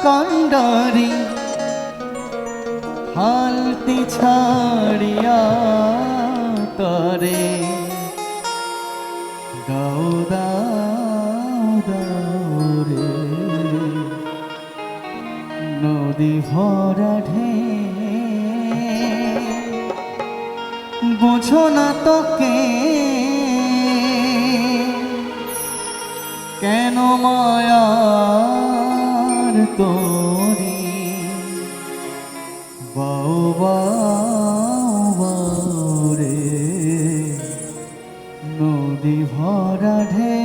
কান্ডারি হালতি ছাড়িয়া তরে দাও দাও দাও রে নদী ভরা ঢে বোঝো না তোকে কেন মায়ার তোরি বাউ বাউ রে নদী ভরা ঢে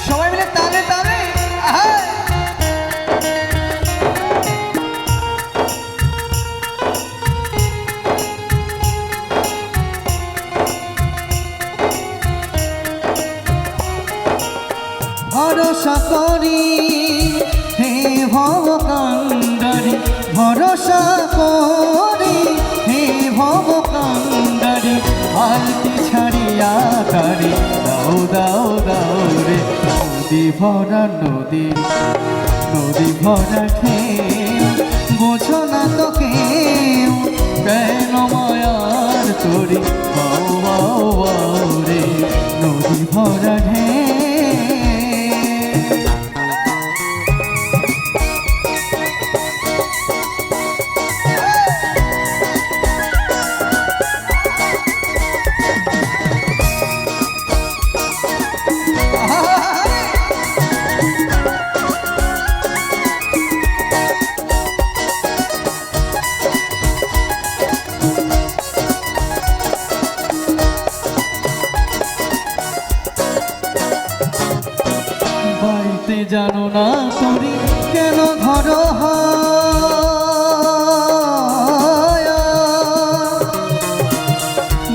সবাই মিলে তালে তালে ভরসা করি হে ভব কান্ডারি ভরসা করি হে ভব কান্ডারি হালতি ছাড়িয়া তারে দাও দাও দাও রে নদী ভরা নদী নদী ভরা ঠে বোঝো না তোকে কেন মায়ার তোরে বাউ বাউ বাউ রে নদী ভরা ঢে বাড়িতে জানো না তোরি কেন ধরো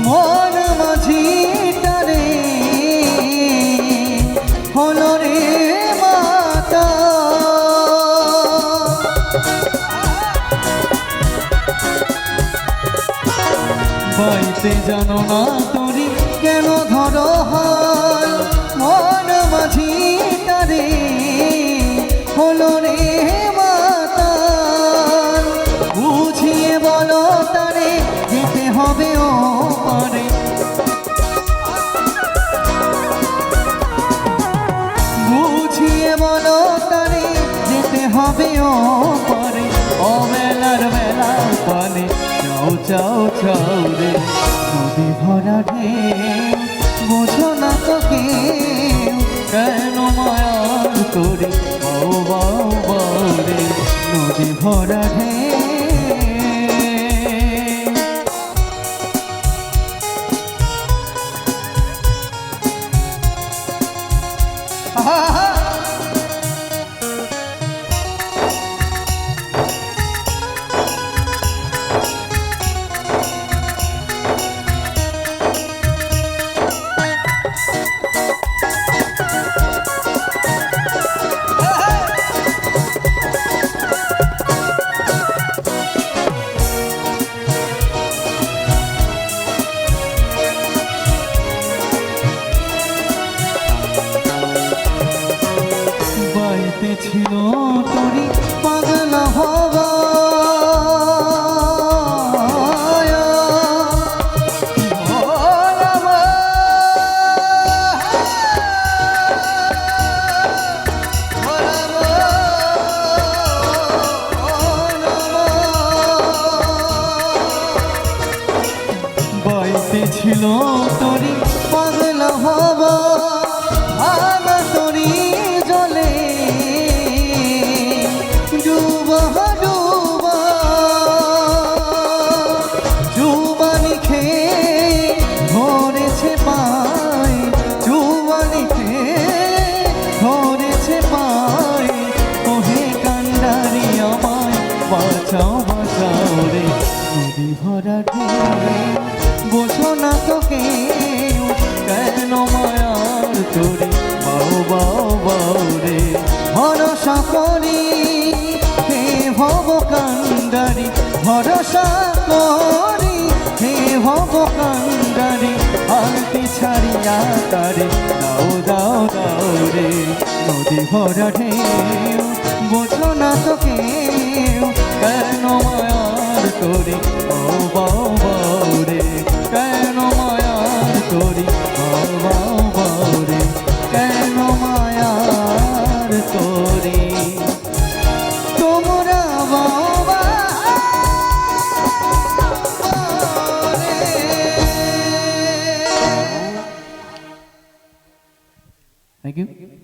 মন মাঝিটারে হলো রে মাতা বাড়িতে জানো না তোরি কেন ধরো মন মাঝি রে হলো রে মাতাল বুঝিয়ে বলো তারে যেতে হবে ও পারে বুঝিয়ে বলো তারে যেতে হবে ও পারে ও বেলার বেলা পানে চাও চাও চাও রে নদী ভরা ঢে বোঝো না তোকে কেন মায়ার তোরে বাউ বাউ বাউ রে নদী ভরা ঢে ছিল তোরি পাগলা হওয়া বাইতে ছিল তোরি পাগলা হওয়া ভাঙা তোরি জলে ডুবা ডুবা জুবানি খেয়ে ধরেছে পায় জুবানি খেয়ে ধরেছে পায় ওহে কান্ডারি আমায় বাঁচাও বাঁচাও রে নদী ভরা ঢে বোঝো না তোকে কেন মায়ার তোরে বাউ বাউ বাউ রে ভরসা করি হে ভব কান্ডারি ভরসা করি হে হব কান্ডারি হালতি ছাড়িয়া তারে দাও দাও দাও রে নদী ভরা ঢেউ বোঝো না তো কেউ কেন মায়ার করি বাউ বাউ বাউ রে কেন মায়ার করি বাউ বাউ বাউ রে কেন মায়ার করি তোমরা বাবা Thank you.